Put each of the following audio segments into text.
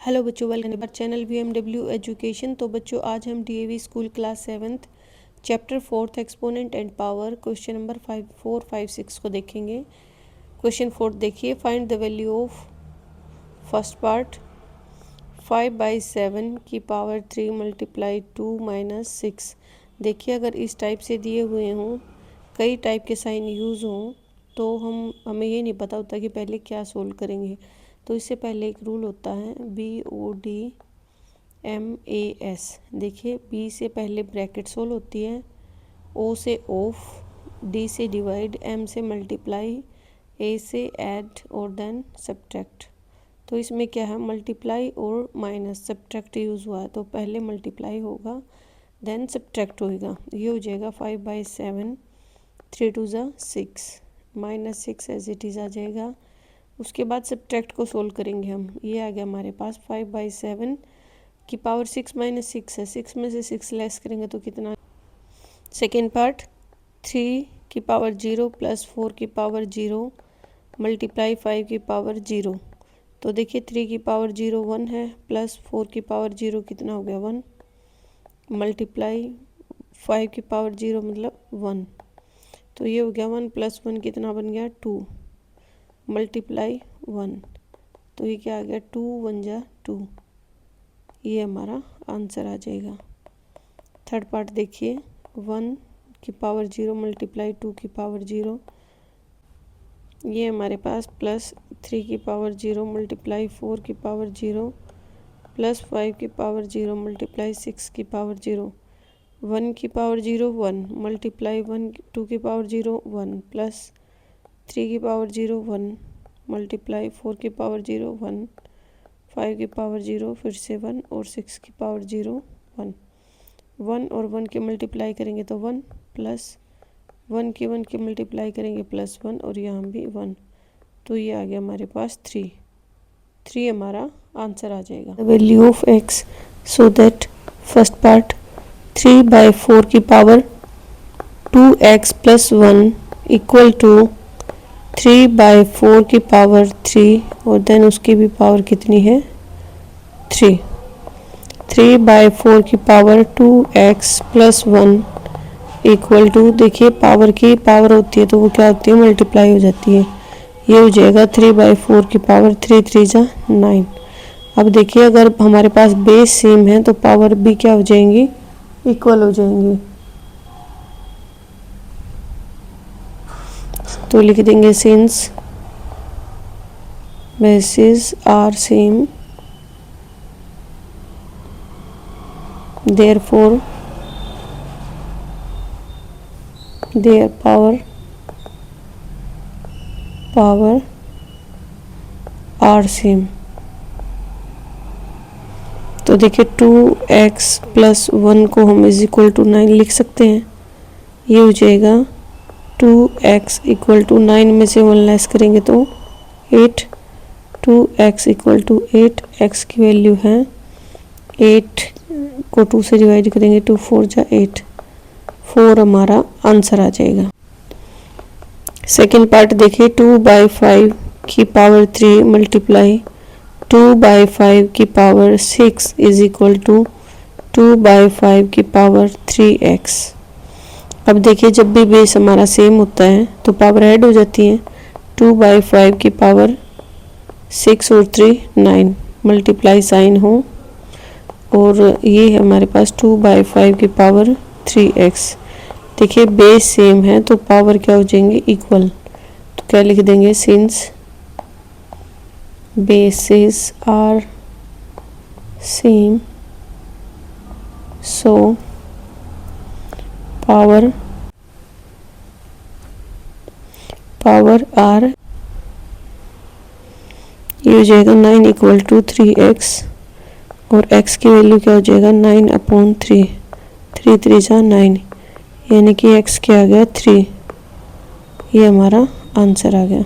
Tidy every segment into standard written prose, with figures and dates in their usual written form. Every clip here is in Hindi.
हेलो बच्चों, वेलकम बार चैनल VMW एजुकेशन। तो बच्चों आज हम DAV school class 7th chapter 4th exponent and power question number 4, 5, 6 को देखेंगे। क्वेश्चन 4 देखिए, find the value of first part 5/7 की पावर 3 मल्टीप्लाई 2 माइनस 6। देखिए अगर इस टाइप से दिए हुए हों, कई टाइप के साइन यूज़ हों, तो हमें ये नहीं पता होता कि पहले क्या सोल्व करेंगे। तो इससे पहले एक रूल होता है BODMAS। देखिए B से पहले ब्रैकेट सोल्व होती है, O से ऑफ, D से डिवाइड, M से मल्टीप्लाई, A से ऐड और देन सब्ट्रैक्ट। तो इसमें क्या है, मल्टीप्लाई और माइनस सब्ट्रैक्ट यूज़ हुआ है, तो पहले मल्टीप्लाई होगा देन सब्ट्रैक्ट होगा। ये हो जाएगा 5/7, 3 2 6, -6 एज इट इज़ आ जाएगा। उसके बाद सब्ट्रैक्ट को सोल्व करेंगे हम। ये आ गया हमारे पास 5/7 की पावर 6 माइनस 6 है, 6 में से 6 लेस करेंगे तो कितना। सेकेंड पार्ट 3 की पावर 0 प्लस 4 की पावर 0 मल्टीप्लाई 5 की पावर 0। तो देखिए 3 की पावर 0 1 है, प्लस 4 की पावर 0 कितना हो गया 1, मल्टीप्लाई 5 की पावर 0 मतलब 1। तो ये हो गया 1 + 1 कितना बन गया 2, मल्टीप्लाई 1। तो ये क्या आ गया 2 1 जा 2। ये हमारा आंसर आ जाएगा। थर्ड पार्ट देखिए, 1 की पावर 0 मल्टीप्लाई 2 की पावर 0। ये हमारे पास प्लस 3 की पावर 0 मल्टीप्लाई 4 की पावर 0 प्लस 5 की पावर 0 मल्टीप्लाई 6 की पावर 0। 1 की पावर 0 1 मल्टीप्लाई 1 2 की पावर 0 1 प्लस 3 की पावर 0 1 मल्टीप्लाई 4 की पावर 0 1 5 की पावर 0 फिर से 1 और 6 की पावर 0 1। 1 और 1 की मल्टीप्लाई करेंगे तो 1 प्लस 1 की मल्टीप्लाई करेंगे प्लस 1 और यहाँ भी 1। तो ये आ गया हमारे पास 3 हमारा आंसर आ जाएगा। The value of x so that first part 3/4 की पावर 2x + 1 इक्वल टू 3/4 की पावर 3 और देन उसकी भी पावर कितनी है 3। 3/4 की पावर 2x + 1 इक्वल टू, देखिए पावर की पावर होती है तो वो क्या होती है मल्टीप्लाई हो जाती है। ये हो जाएगा 3/4 की पावर 3 3 जा 9। अब देखिए अगर हमारे पास बेस सेम है तो पावर भी क्या हो जाएंगी, इक्वल हो जाएंगी। तो लिख देंगे since basis are same therefore their power are same। तो देखिए 2x + 1 को हम = 9 लिख सकते हैं। ये हो जाएगा 2x = 9 में से 1 लेस करेंगे तो 8, 2x = 8, x की वैल्यू है 8 को 2 से डिवाइड करेंगे 2 4 जा 8, 4 हमारा आंसर आ जाएगा। सेकेंड पार्ट देखिए, 2/5 की पावर 3 मल्टीप्लाई 2/5 की पावर 6 = 2/5 की पावर 3x। अब देखिए जब भी बेस हमारा सेम होता है तो पावर ऐड हो जाती है। 2/5 की पावर 6 और 3 9 मल्टीप्लाई साइन हो, और ये हमारे पास 2/5 की पावर 3x। देखिए बेस सेम है तो पावर क्या हो जाएंगे इक्वल। तो क्या लिख देंगे, since basis are same so power are. ये हो जाएगा 9 = 3x और x की वैल्यू क्या हो जाएगा 9/3, 3 3 जा 9, यानी कि x क्या आ गया 3। ये हमारा आंसर आ गया।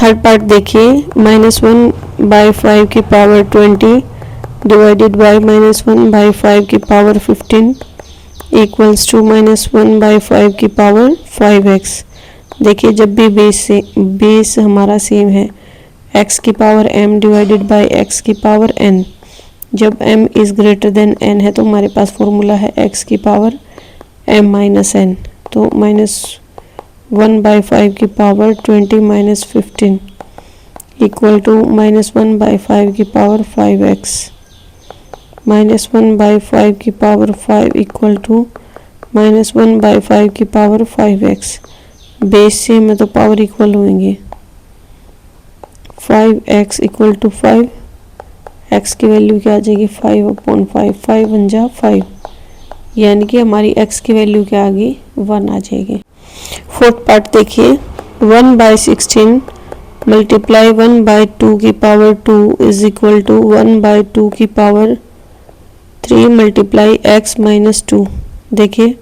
थर्ड पार्ट देखिए, -1/5 की पावर 20 डिवाइडेड बाय -1/5 की पावर 15 इक्वल्स टू -1/5 की पावर 5x। देखिए जब भी बेस हमारा सेम है एक्स की power m divided by x की पावर n। जब m is greater then n है तो हमारे पास फॉर्मूला है x की पावर m माइनस n। तो -1/5 की पावर 20 माइनस 15 इक्वल टू -1/5 की पावर 5x। -1/5 की पावर 5 इक्वल टू -1/5 की पावर 5x। बेस सेम है तो पावर इक्वल होंगी। 5x इक्वल टू 5, x की वैल्यू क्या आ जाएगी 5/5, 5 1 जा 5, यानी कि हमारी x की वैल्यू क्या आ गई 1 आ जाएगी। फोर्थ पार्ट देखिए, 1/16 मल्टीप्लाई 1/2 की पावर 2 इज इक्वल टू 1/2 की पावर 3 मल्टीप्लाई x माइनस 2। देखिए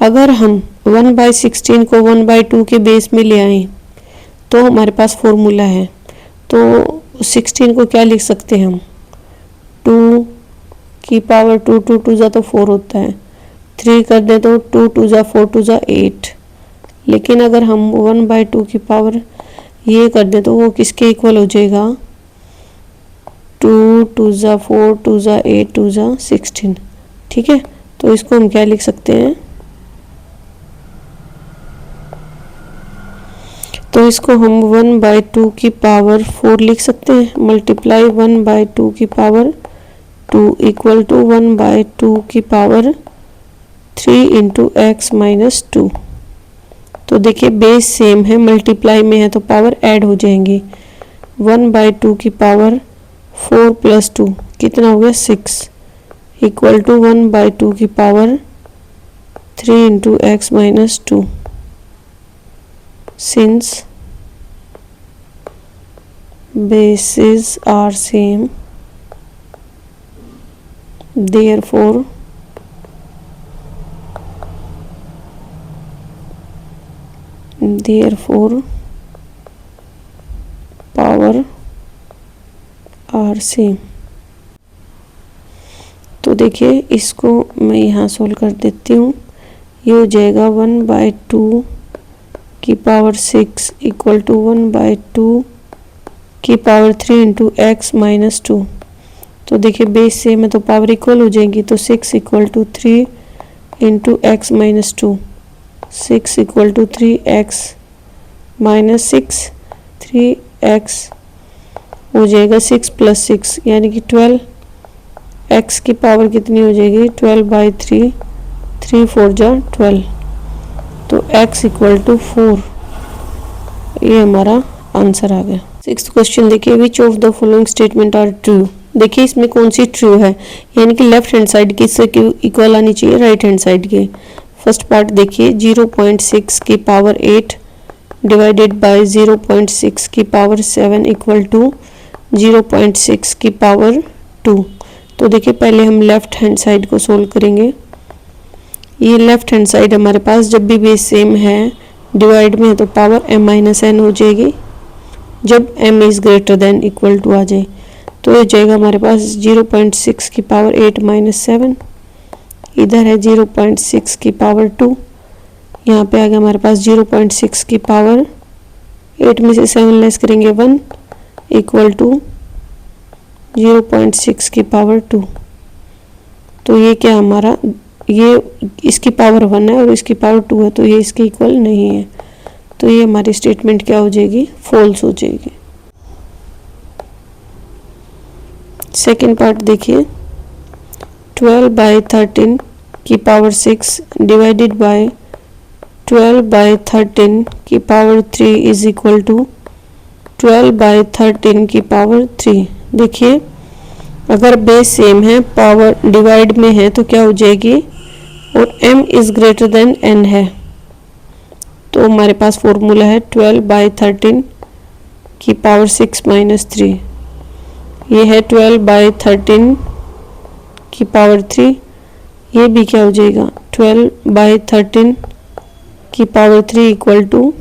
अगर हम 1/16 को 1/2 के बेस में ले आए तो हमारे पास फॉर्मूला है, तो 16 को क्या लिख सकते हैं हम 2 की पावर 2, 2 2 जा तो 4 होता है, 3 कर दे तो 2 2 जा 4 2 जा 8। लेकिन अगर हम 1/2 की पावर ये कर दे तो वो किसके इक्वल हो जाएगा 2 2 जा 4 2 जा 8 2 जा 16। ठीक है, तो इसको हम क्या लिख सकते हैं, तो इसको हम 1/2 की पावर 4 लिख सकते हैं मल्टीप्लाई 1/2 की पावर 2 इक्वल टू 1/2 की पावर 3 इंटू एक्स माइनस 2। तो देखिए बेस सेम है, मल्टीप्लाई में है तो पावर ऐड हो जाएंगी। 1/2 की पावर 4 प्लस 2 कितना हो गया 6 इक्वल टू 1/2 की power 3 into x minus 2। Since bases are same, therefore power are same। तो देखिए इसको मैं यहाँ सोल्व कर देती हूँ। ये हो जाएगा 1/2 की पावर 6 इक्वल टू 1/2 की पावर 3 इंटू एक्स माइनस 2। तो देखिए बेस सेम है तो पावर इक्वल हो जाएगी, तो 6 equal to 3 into x minus 2, 6 equal to 3x minus 6, 3x हो जाएगा 6 प्लस 6 यानी कि 12। x की पावर कितनी हो जाएगी 12/3, 3 4 जा 12, तो x इक्वल टू 4। ये हमारा आंसर आ गया। 6th क्वेश्चन देखिए, which of the following statement are true. देखिए इसमें कौन सी ट्रू है, यानी कि लेफ्ट हैंड साइड की इससे इक्वल आनी चाहिए राइट हैंड साइड के। फर्स्ट पार्ट देखिए 0.6 की पावर 8 डिवाइडेड बाय 0.6 की पावर 7 इक्वल टू 0.6 की पावर 2। तो देखिए पहले हम लेफ्ट हैंड साइड को सोल्व करेंगे। ये लेफ्ट हैंड साइड हमारे पास जब भी बेस सेम है डिवाइड में है तो पावर m माइनस n हो जाएगी, जब m is greater than equal to आ जाए तो ये जाएगा हमारे पास 0.6 की पावर 8 माइनस 7, इधर है 0.6 की पावर 2, यहाँ पे आ गया हमारे पास 0.6 की पावर 8 में से 7 लेस करेंगे 1 इक्वल टू 0.6 की पावर 2। तो ये क्या हमारा, ये इसकी पावर 1 है और इसकी पावर 2 है तो ये इसके इक्वल नहीं है, तो ये हमारी स्टेटमेंट क्या हो जाएगी फॉल्स हो जाएगी। सेकेंड पार्ट देखिए 12/13 की पावर 6 डिवाइडेड बाय 12/13 की पावर 3 इज इक्वल टू 12/13 की पावर 3। देखिए अगर बेस सेम है पावर डिवाइड में है तो क्या हो जाएगी, और m is greater then n है तो हमारे पास फॉर्मूला है 12/13 की पावर 6 माइनस 3। ये है 12/13 की पावर 3, ये भी क्या हो जाएगा 12/13 की पावर 3 इक्वल टू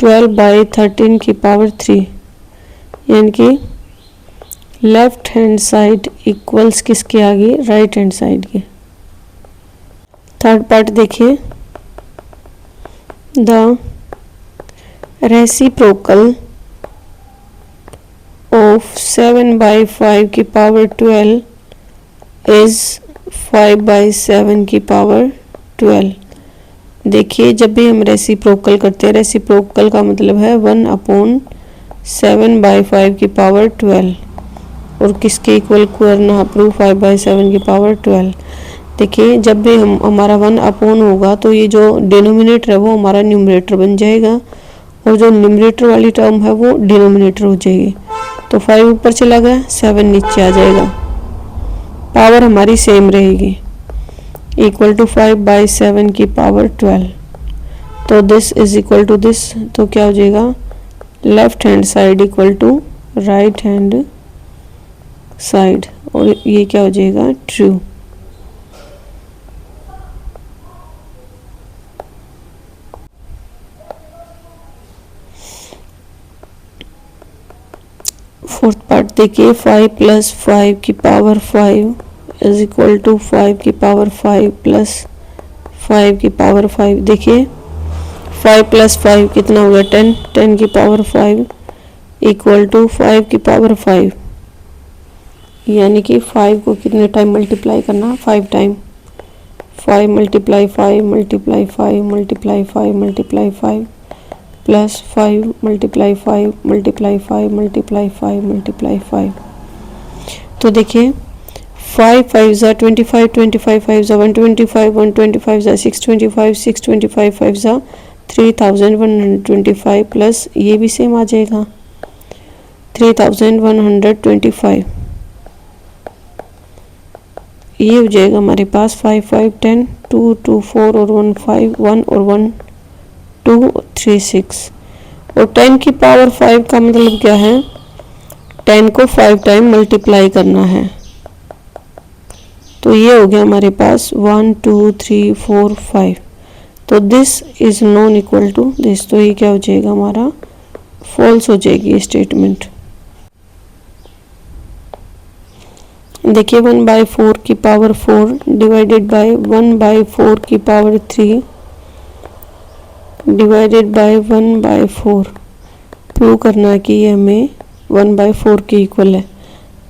12/13 की पावर 3, यानी कि लेफ्ट हैंड साइड इक्वल्स किसके आ गई राइट हैंड साइड के। थर्ड पार्ट देखिए, द रेसिप्रोकल ऑफ 7/5 की पावर 12 इज 5/7 की पावर 12। देखिए जब भी हम रेसिप्रोकल करते हैं, रेसिप्रोकल का मतलब है 1/7/5 की पावर 12 और किसके इक्वल करना प्रूफ 5/7 की पावर 12। देखिए जब भी हमारा 1 होगा तो ये जो डिनोमिनेटर है वो हमारा न्यूमरेटर बन जाएगा और जो न्यूमरेटर वाली टर्म है वो डिनोमिनेटर हो जाएगी। तो 5 ऊपर चला गया, 7 नीचे आ जाएगा, पावर हमारी सेम रहेगी, इक्वल टू 5/7 की पावर 12। तो this is equal to this, तो क्या हो जाएगा, left hand side equal to right hand side, और ये क्या हो जाएगा, ट्रू। फोर्थ पार्ट देखिए, 5 + 5 की पावर 5 इज इक्वल टू 5 की पावर 5 प्लस 5 की पावर 5। देखिए 5 + 5 कितना हो गया, 10, 10 की पावर 5 इक्वल टू 5 की पावर 5, यानी कि 5 को कितने टाइम मल्टीप्लाई करना, 5 टाइम, 5 × 5 × 5 × 5 × 5 प्लस 5 × 5 × 5 × 5 × 5। तो देखिए 5 5 ज़ा 25, 25 5 ज़ा 125, 125 ज़ा 625, 625 5 ज़ा 3125 प्लस ये भी सेम आ जाएगा 3125। ये हो जाएगा हमारे पास 5 5 10 2 2 4 और 1 5 1 और 1 2 3 6। और 10 की पावर 5 का मतलब क्या है, 10 को 5 टाइम मल्टीप्लाई करना है। तो ये हो गया हमारे पास 1 2 3 4 5। तो this is non equal to this, तो ये क्या हो जाएगा, हमारा फॉल्स हो जाएगी ये स्टेटमेंट। देखिए 1/4 की पावर 4 डिवाइडेड बाय 1/4 की पावर 3 डिवाइडेड बाय 1/4 प्रूव करना है कि ये हमें 1/4 के इक्वल है।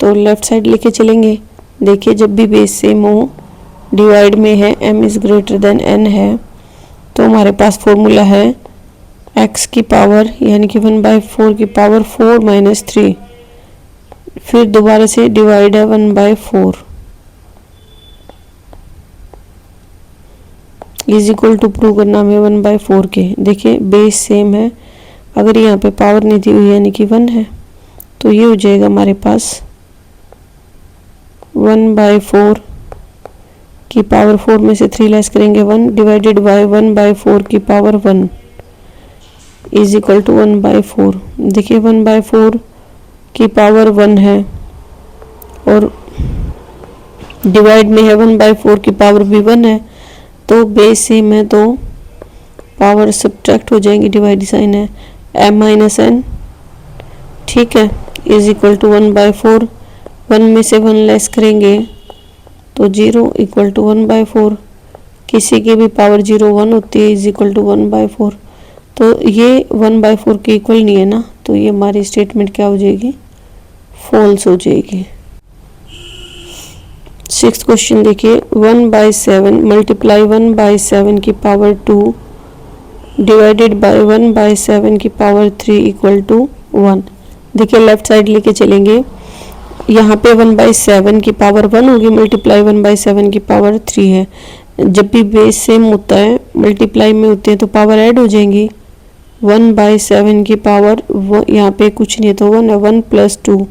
तो लेफ्ट साइड लेके चलेंगे। देखिए जब भी बेस सेम हो, डिवाइड में है m is greater than n है, तो हमारे पास फॉर्मूला है x की पावर यानी कि 1/4 की पावर 4 - 3, फिर दोबारा से डिवाइड है 1/4 इज इक्वल टू प्रूव करना हमें 1/4 के। देखिए बेस सेम है, अगर यहाँ पे पावर नहीं दी हुई यानी कि 1 है, तो ये हो जाएगा हमारे पास 1/4 की पावर 4 में से 3 लेस करेंगे 1 डिवाइडेड बाय 1/4 की पावर 1 इज इक्वल टू 1/4। देखिए 1/4 की पावर 1 है और डिवाइड में है 1/4 की पावर भी 1 है, तो बेस सेम है तो पावर सब्ट्रैक्ट हो जाएंगी, डिवाइड साइन है m - n, ठीक है, इज इक्वल टू 1/4। 1 में से 1 लेस करेंगे तो 0 इक्वल टू 1/4, किसी की भी पावर 0 1 होती है, इज इक्वल टू 1/4। तो ये 1/4 के इक्वल नहीं है ना, तो ये हमारी स्टेटमेंट क्या हो जाएगी, फॉल्स हो जाएगी। 6th क्वेश्चन देखिए 1/7 मल्टीप्लाई 1/7 की पावर 2 डिवाइडेड बाय 1/7 की पावर 3 इक्वल टू 1। देखिए लेफ्ट साइड लेके चलेंगे, यहाँ पे 1/7 की पावर 1 होगी, मल्टीप्लाई 1/7 की पावर 3 है। जब भी बेस सेम होता है, मल्टीप्लाई में होते हैं तो पावर ऐड हो जाएंगी। 1/7 की पावर यहाँ पे कुछ नहीं है तो 1 है, 1 + 2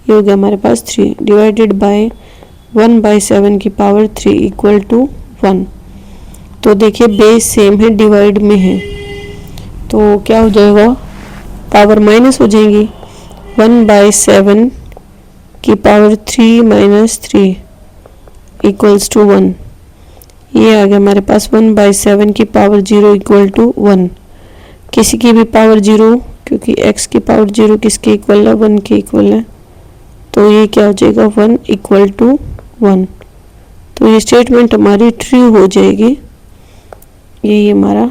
ये हो गया हमारे पास 3 डिवाइडेड बाय 1/7 की पावर 3 इक्वल टू 1। तो देखिए बेस सेम है, डिवाइड में है, तो क्या हो जाएगा, पावर माइनस हो जाएंगी। 1/7 की पावर 3 - 3 इक्वल्स टू 1। ये आ गया हमारे पास 1/7 की पावर 0 इक्वल टू 1। किसी की भी पावर 0, क्योंकि x की पावर 0 किसके इक्वल है, 1 के इक्वल है, तो ये क्या हो जाएगा 1 इक्वल टू 1। तो ये स्टेटमेंट हमारी ट्रू हो जाएगी। यही हमारा